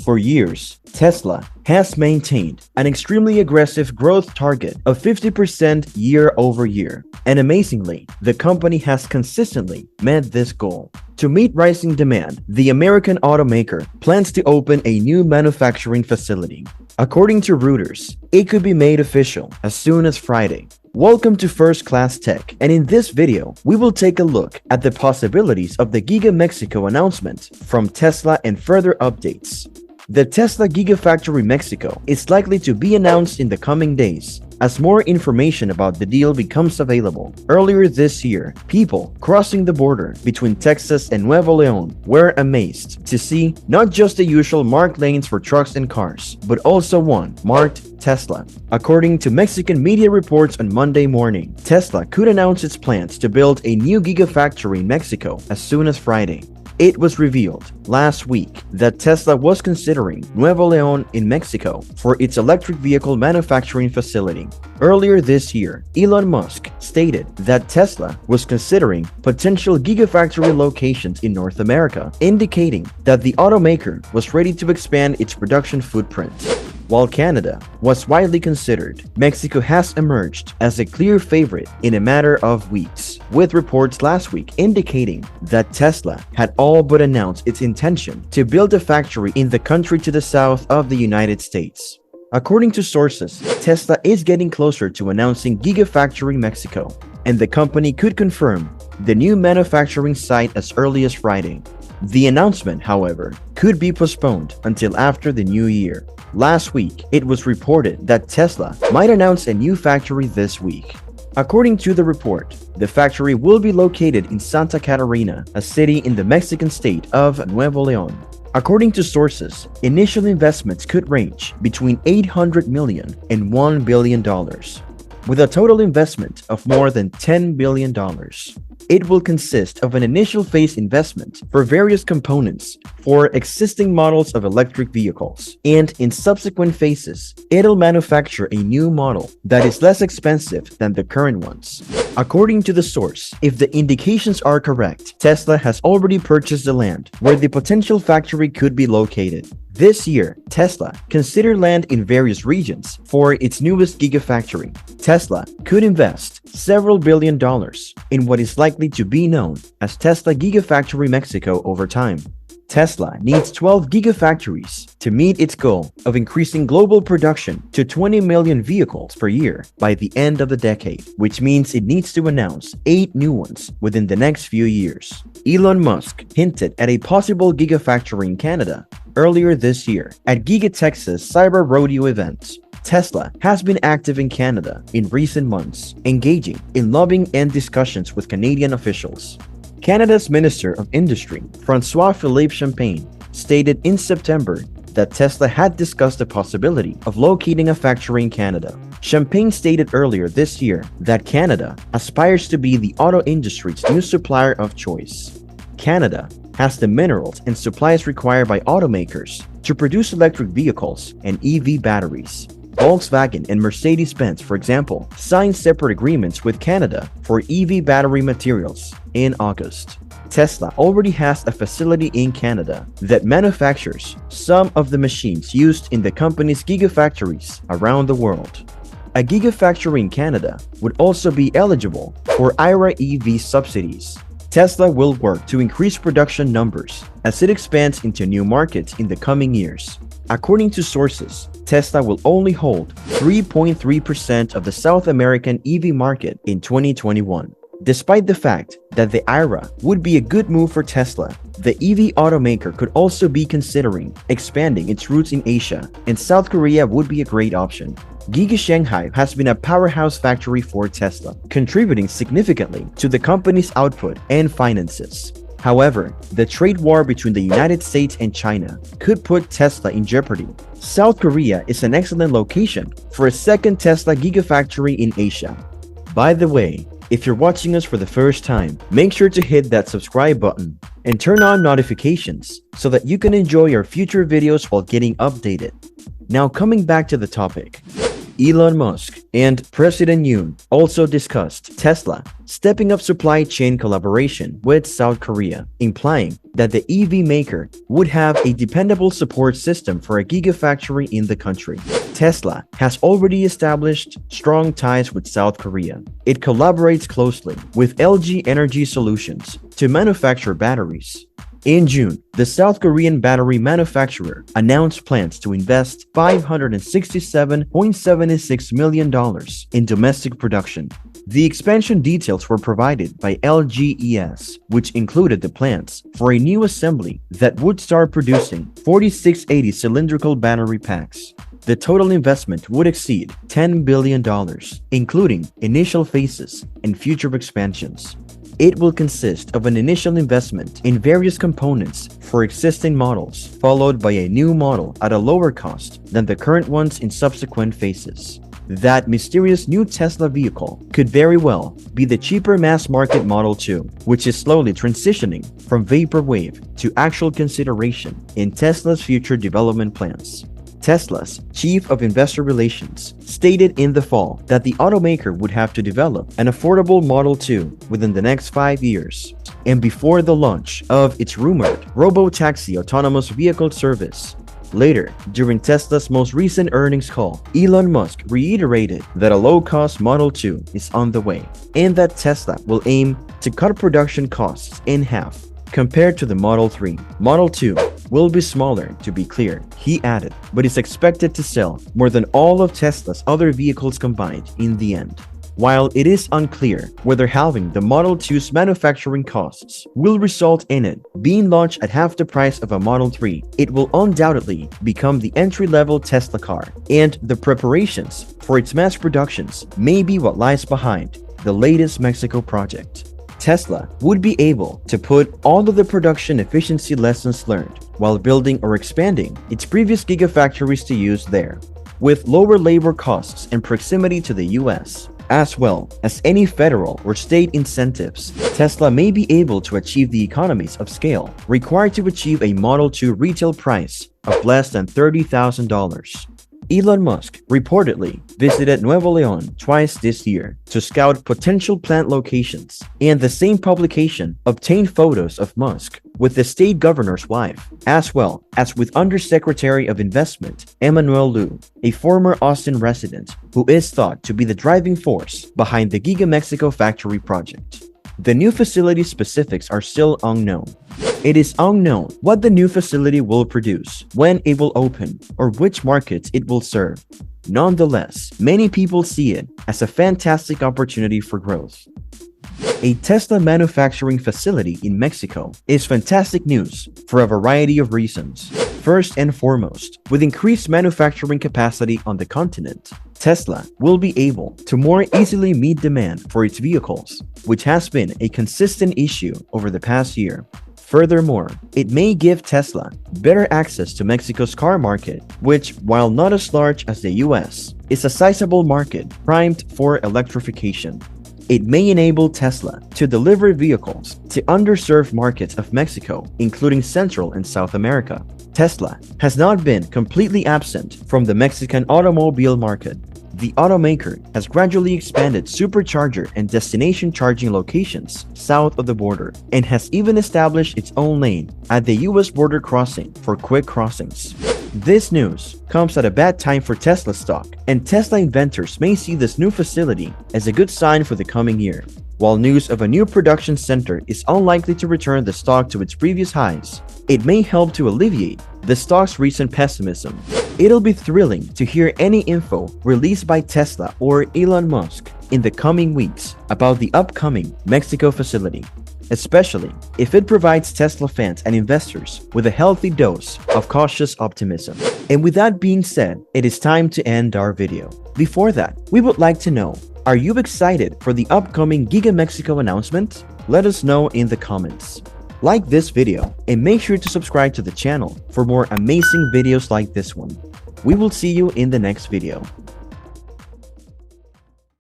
For years, Tesla has maintained an extremely aggressive growth target of 50% year over year, and amazingly, the company has consistently met this goal. To meet rising demand, the American automaker plans to open a new manufacturing facility. According to Reuters, it could be made official as soon as Friday. Welcome to First Class Tech, and in this video, we will take a look at the possibilities of the Giga Mexico announcement from Tesla and further updates. The Tesla Gigafactory Mexico is likely to be announced in the coming days as more information about the deal becomes available. Earlier this year, people crossing the border between Texas and Nuevo Leon were amazed to see not just the usual marked lanes for trucks and cars, but also one marked Tesla. According to Mexican media reports on Monday morning, Tesla could announce its plans to build a new Gigafactory in Mexico as soon as Friday. It was revealed last week that Tesla was considering Nuevo Leon in Mexico for its electric vehicle manufacturing facility. Earlier this year, Elon Musk stated that Tesla was considering potential Gigafactory locations in North America, indicating that the automaker was ready to expand its production footprint. While Canada was widely considered, Mexico has emerged as a clear favorite in a matter of weeks, with reports last week indicating that Tesla had all but announced its intention to build a factory in the country to the south of the United States. According to sources, Tesla is getting closer to announcing Gigafactory Mexico, and the company could confirm the new manufacturing site as early as Friday. The announcement, however, could be postponed until after the new year. Last week, it was reported that Tesla might announce a new factory this week. According to the report, the factory will be located in Santa Catarina, a city in the Mexican state of Nuevo Leon. According to sources, initial investments could range between $800 million and $1 billion, with a total investment of more than $10 billion. It will consist of an initial phase investment for various components for existing models of electric vehicles, and in subsequent phases, it'll manufacture a new model that is less expensive than the current ones. According to the source, if the indications are correct, Tesla has already purchased the land where the potential factory could be located. This year, Tesla considered land in various regions for its newest Gigafactory. Tesla could invest several $billions in what is likely to be known as Tesla Gigafactory Mexico over time. Tesla needs 12 gigafactories to meet its goal of increasing global production to 20 million vehicles per year by the end of the decade, which means it needs to announce 8 new ones within the next few years. Elon Musk hinted at a possible gigafactory in Canada earlier this year at Giga Texas Cyber Rodeo events. Tesla has been active in Canada in recent months, engaging in lobbying and discussions with Canadian officials. Canada's Minister of Industry, François-Philippe Champagne, stated in September that Tesla had discussed the possibility of locating a factory in Canada. Champagne stated earlier this year that Canada aspires to be the auto industry's new supplier of choice. Canada has the minerals and supplies required by automakers to produce electric vehicles and EV batteries. Volkswagen and Mercedes-Benz, for example, signed separate agreements with Canada for EV battery materials in August. Tesla already has a facility in Canada that manufactures some of the machines used in the company's gigafactories around the world. A gigafactory in Canada would also be eligible for IRA EV subsidies. Tesla will work to increase production numbers as it expands into new markets in the coming years. According to sources, Tesla will only hold 3.3% of the South American EV market in 2021. Despite the fact that the IRA would be a good move for Tesla, the EV automaker could also be considering expanding its roots in Asia, and South Korea would be a great option. Giga Shanghai has been a powerhouse factory for Tesla, contributing significantly to the company's output and finances. However, the trade war between the United States and China could put Tesla in jeopardy. South Korea is an excellent location for a second Tesla Gigafactory in Asia. By the way, if you're watching us for the first time, make sure to hit that subscribe button and turn on notifications so that you can enjoy our future videos while getting updated. Now coming back to the topic. Elon Musk and President Yoon also discussed Tesla stepping up supply chain collaboration with South Korea, implying that the EV maker would have a dependable support system for a gigafactory in the country. Tesla has already established strong ties with South Korea. It collaborates closely with LG Energy Solutions to manufacture batteries. In June, the South Korean battery manufacturer announced plans to invest $567.76 million in domestic production. The expansion details were provided by LGES, which included the plans for a new assembly that would start producing 4680 cylindrical battery packs. The total investment would exceed $10 billion, including initial phases and future expansions. It will consist of an initial investment in various components for existing models, followed by a new model at a lower cost than the current ones in subsequent phases. That mysterious new Tesla vehicle could very well be the cheaper mass-market Model 2, which is slowly transitioning from vaporwave to actual consideration in Tesla's future development plans. Tesla's chief of investor relations stated in the fall that the automaker would have to develop an affordable Model 2 within the next 5 years, and before the launch of its rumored robo-taxi autonomous vehicle service. Later, during Tesla's most recent earnings call, Elon Musk reiterated that a low-cost Model 2 is on the way, and that Tesla will aim to cut production costs in half compared to the Model 3. Model 2 will be smaller, to be clear, he added, but is expected to sell more than all of Tesla's other vehicles combined in the end. While it is unclear whether halving the Model 2's manufacturing costs will result in it being launched at half the price of a Model 3, it will undoubtedly become the entry-level Tesla car, and the preparations for its mass productions may be what lies behind the latest Mexico project. Tesla would be able to put all of the production efficiency lessons learned while building or expanding its previous gigafactories to use there, with lower labor costs and proximity to the US, as well as any federal or state incentives. Tesla may be able to achieve the economies of scale required to achieve a Model 2 retail price of less than $30,000. Elon Musk reportedly visited Nuevo Leon twice this year to scout potential plant locations, and the same publication obtained photos of Musk with the state governor's wife, as well as with Undersecretary of Investment Emmanuel Liu, a former Austin resident who is thought to be the driving force behind the Giga Mexico factory project. The new facility specifics are still unknown. It is unknown what the new facility will produce, when it will open, or which markets it will serve. Nonetheless, many people see it as a fantastic opportunity for growth. A Tesla manufacturing facility in Mexico is fantastic news for a variety of reasons. First and foremost, with increased manufacturing capacity on the continent, Tesla will be able to more easily meet demand for its vehicles, which has been a consistent issue over the past year. Furthermore, it may give Tesla better access to Mexico's car market, which, while not as large as the US, is a sizable market primed for electrification. It may enable Tesla to deliver vehicles to underserved markets of Mexico, including Central and South America. Tesla has not been completely absent from the Mexican automobile market. The automaker has gradually expanded supercharger and destination charging locations south of the border, and has even established its own lane at the US border crossing for quick crossings. This news comes at a bad time for Tesla stock, and Tesla inventors may see this new facility as a good sign for the coming year. While news of a new production center is unlikely to return the stock to its previous highs, it may help to alleviate the stock's recent pessimism. It'll be thrilling to hear any info released by Tesla or Elon Musk in the coming weeks about the upcoming Mexico facility, especially if it provides Tesla fans and investors with a healthy dose of cautious optimism. And with that being said, it is time to end our video. Before that, we would like to know, are you excited for the upcoming Giga Mexico announcement? Let us know in the comments. Like this video and make sure to subscribe to the channel for more amazing videos like this one. We will see you in the next video.